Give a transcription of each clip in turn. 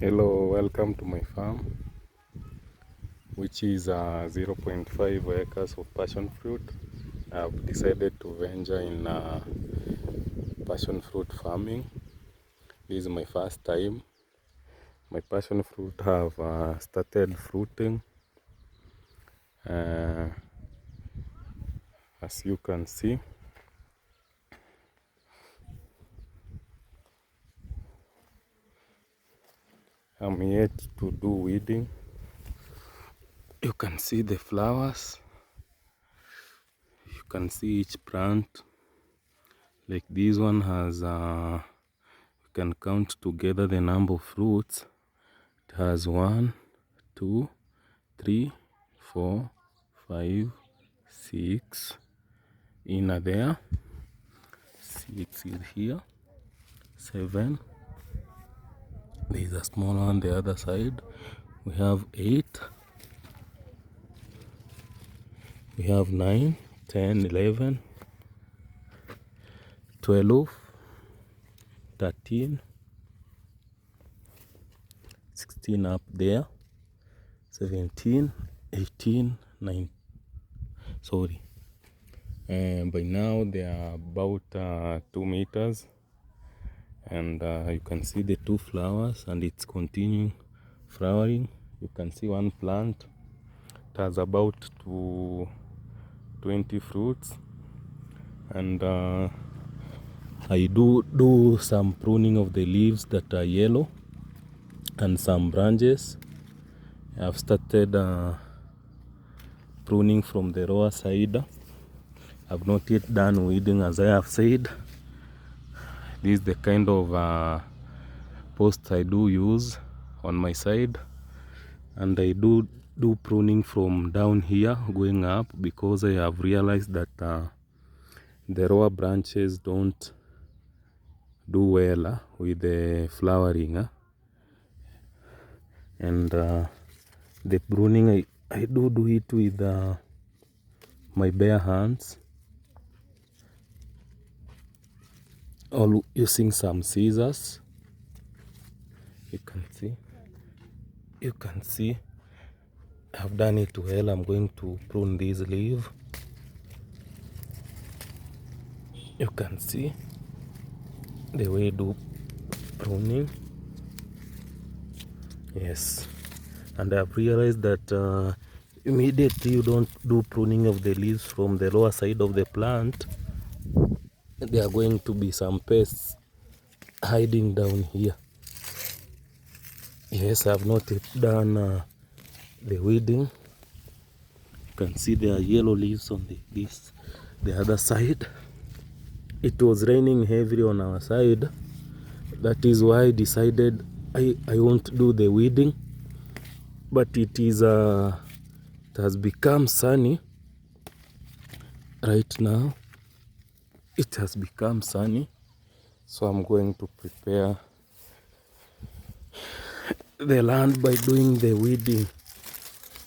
Hello, welcome to my farm, which is 0.5 acres of passion fruit. I've decided to venture in passion fruit farming. This is my first time. My passion fruit have started fruiting. Uh, as you can see, I'm yet to do weeding. You can see the flowers. You can see each plant. Like this one has, you can count together the number of fruits. It has 1, 2, 3, 4, 5, 6 in there. 6 is here. 7. There is a small one on the other side. We have 8. We have 9, 10, 11, 12, 13, 16 up there, 17, 18, 19. Sorry. By now they are about 2 meters, and you can see the 2 flowers, and it's continuing flowering. You can see one plant. It has about 20 fruits, and I do some pruning of the leaves that are yellow and some branches. I've started pruning from the lower side. I've not yet done weeding, as I have said. This is the kind of post I do use on my side, and I do pruning from down here going up, because I have realized that the lower branches don't do well with the flowering, and the pruning I do it with my bare hands, or using some scissors. You can see I've done it well. I'm going to prune this leaf. You can see the way I do pruning. Yes, and I've realized that immediately you don't do pruning of the leaves from the lower side of the plant, there are going to be some pests hiding down here. Yes, I've not yet done the weeding. You can see there are yellow leaves on the other side. It was raining heavily on our side. That is why I decided I won't do the weeding. But it has become sunny right now. It has become sunny, so I'm going to prepare the land by doing the weeding.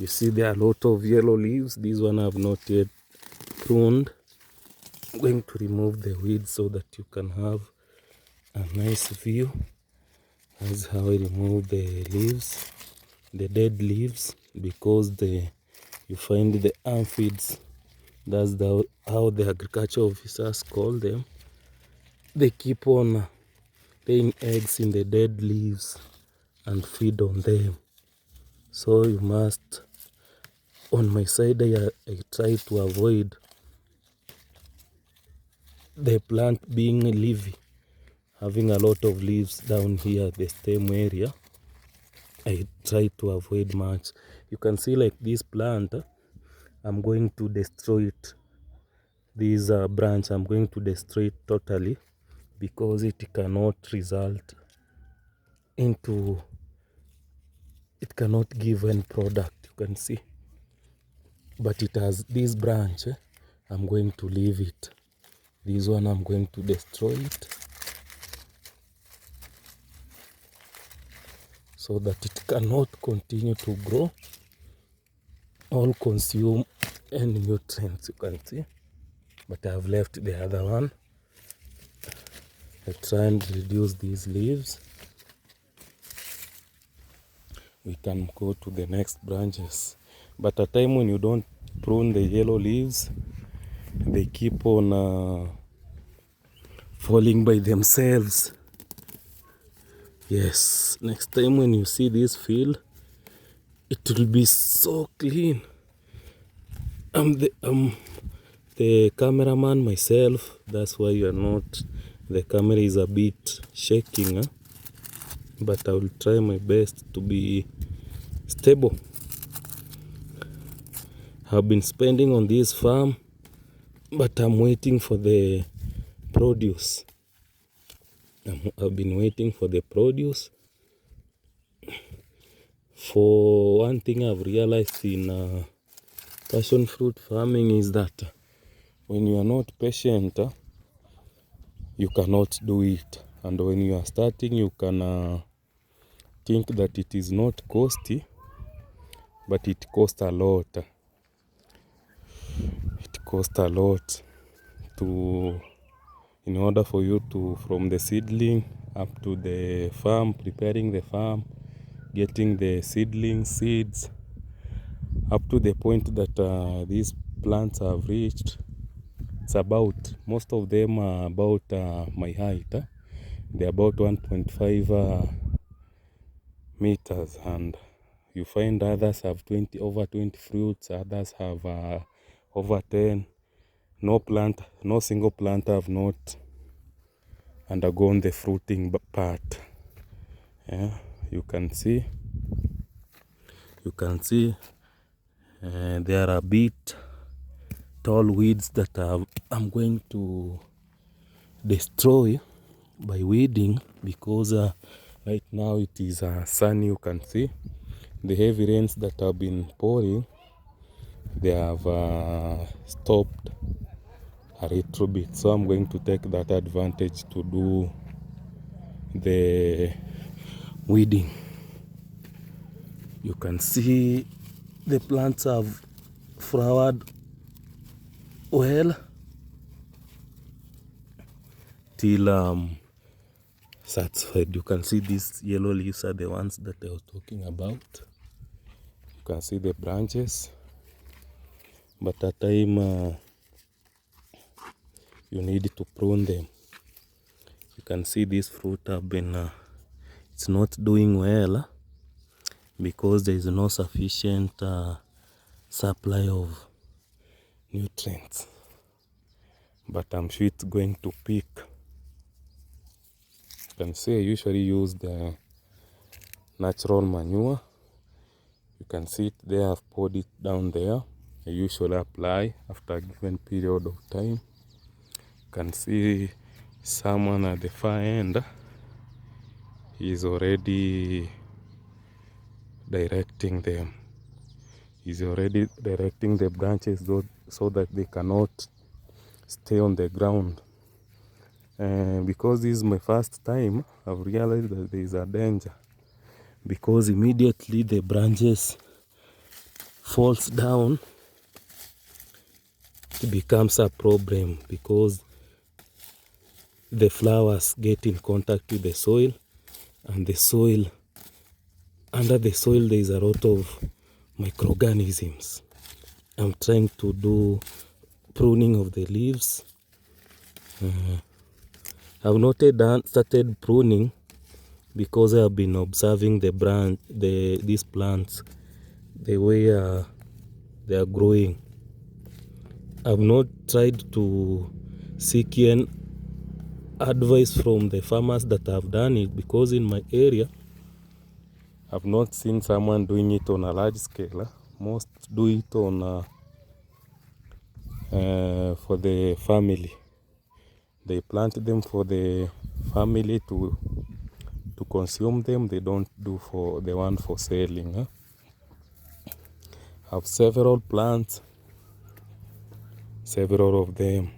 You see there are a lot of yellow leaves. This one I have not yet pruned. I'm going to remove the weeds so that you can have a nice view. That's how I remove the leaves, the dead leaves, because you find the aphids. That's how the agriculture officers call them. They keep on laying eggs in the dead leaves and feed on them. So you must, on my side, I try to avoid the plant being leafy, having a lot of leaves down here at the stem area. I try to avoid much. You can see like this plant, I'm going to destroy it. This branch, I'm going to destroy it totally, because it cannot result into, it cannot give any product, you can see. But it has this branch, I'm going to leave it. This one I'm going to destroy it, so that it cannot continue to grow or consume any nutrients, you can see. But I've left the other one. I try and reduce these leaves. we can go to the next branches. But a time when you don't prune the yellow leaves, they keep on falling by themselves. Yes, next time when you see this field, it will be so clean. I'm the cameraman myself, that's why you are not, the camera is a bit shaking, huh? But I will try my best to be stable. I've been spending on this farm, but I'm waiting for the produce. I've been waiting for the produce. For one thing I've realized in passion fruit farming is that when you are not patient, you cannot do it. And when you are starting, you can think that it is not costly, but it costs a lot. It costs a lot in order for you to, from the seedling up to the farm, preparing the farm, getting the seedling seeds, up to the point that these plants have reached. It's about, most of them are about my height. They're about 1.5 meters, and you find others have over 20 fruits, others have over 10. No single plant have not undergone the fruiting part. Yeah, you can see there are a bit tall weeds that I'm going to destroy by weeding, because right now it is sunny. You can see the heavy rains that have been pouring, they have stopped a little bit, so I'm going to take that advantage to do the weeding. You can see the plants have flowered well till satisfied. You can see these yellow leaves are the ones that I was talking about. You can see the branches, but at time you need to prune them. You can see this fruit have been it's not doing well because there is no sufficient supply of nutrients, but I'm sure it's going to pick. You can see I usually use the natural manure. You can see it there, I've poured it down there. I usually apply after a given period of time. You can see someone at the far end is already directing them. He's already directing the branches so that they cannot stay on the ground. Because this is my first time, I've realized that there is a danger, because immediately the branches falls down, it becomes a problem, because the flowers get in contact with the soil, and the soil, under the soil there is a lot of microorganisms. I'm trying to do pruning of the leaves. I've not started pruning because I have been observing these plants, the way they are growing. I've not tried to seek any advice from the farmers that have done it, because in my area I've not seen someone doing it on a large scale. Most do it on for the family. They plant them for the family to consume them. They don't do for the one for selling. I have several plants, several of them.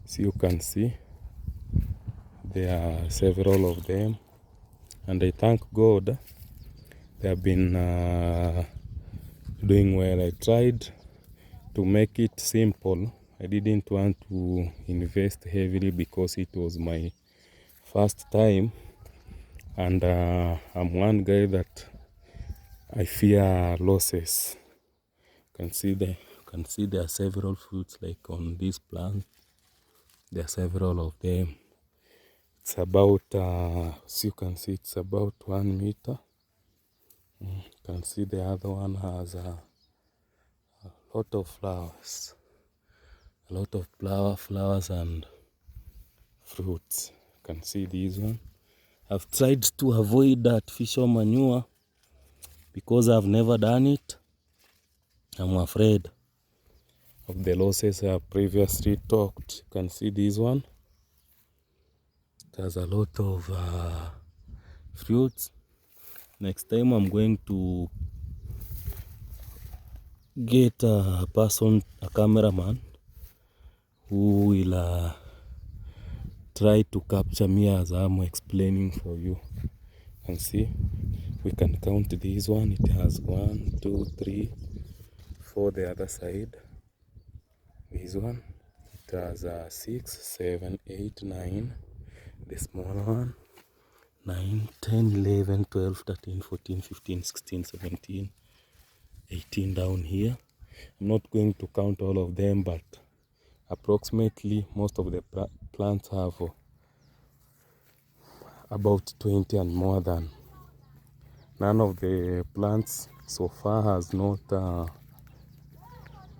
So you can see there are several of them, and I thank God they have been doing well. I tried to make it simple. I didn't want to invest heavily because it was my first time And I'm one guy that I fear losses. You can see there are several fruits like on this plant. There are several of them. It's about as you can see, it's about 1 meter. You can see the other one has a lot of flowers, a lot of flowers and fruits. You can see this one. I've tried to avoid artificial manure because I've never done it. I'm afraid of the losses I've previously talked. You can see this one. It has a lot of fruits. Next time I'm going to get a cameraman who will try to capture me as I'm explaining for you. And see, we can count this one. It has 1, 2, 3, 4 the other side. This one, it has 6, 7, 8, 9. The small one, 9, 10, 11, 12, 13, 14, 15, 16, 17, 18 down here. I'm not going to count all of them, but approximately most of the plants have about 20 and more than. None of the plants so far has not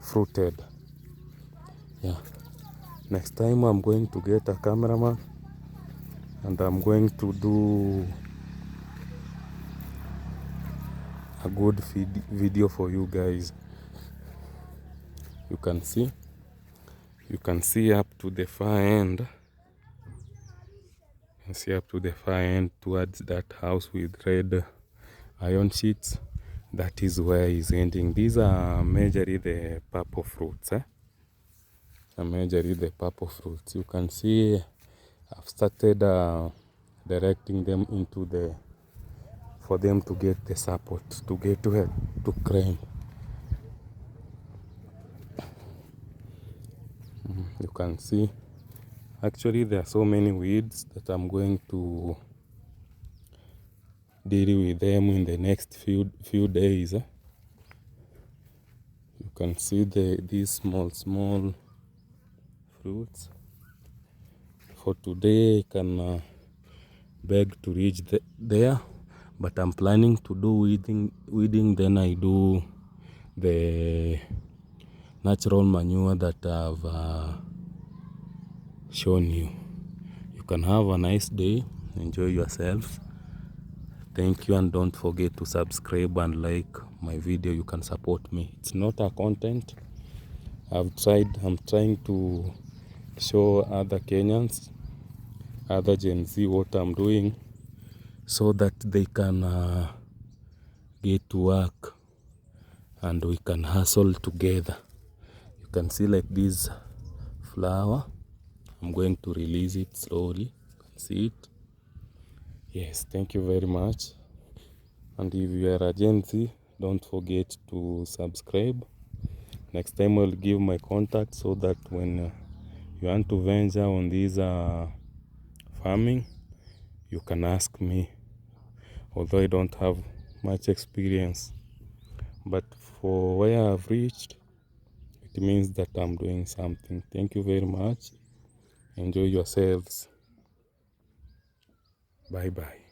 fruited. Yeah. Next time I'm going to get a cameraman and I'm going to do a good video for you guys. You can see up to the far end. You can see up to the far end towards that house with red iron sheets. That is where he's ending. These are majorly the purple fruits. Majorly the purple fruits. You can see I've started directing them into for them to get the support, to get to climb. You can see actually there are so many weeds that I'm going to deal with them in the next few days. You can see these small fruits. For today I can beg to reach there, but I'm planning to do weeding, then I do the natural manure that I've shown you. You can have a nice day, enjoy yourself. Thank you, and don't forget to subscribe and like my video. You can support me. It's not a content. I'm trying to show other Kenyans, other Gen Z what I'm doing, so that they can get to work and we can hustle together. You can see like this flower. I'm going to release it slowly. You can see it. Yes, thank you very much. And if you are a Gen Z, don't forget to subscribe. Next time I'll give my contact so that when you want to venture on this farming, you can ask me. Although I don't have much experience, but for where I've reached, it means that I'm doing something. Thank you very much. Enjoy yourselves. Bye bye.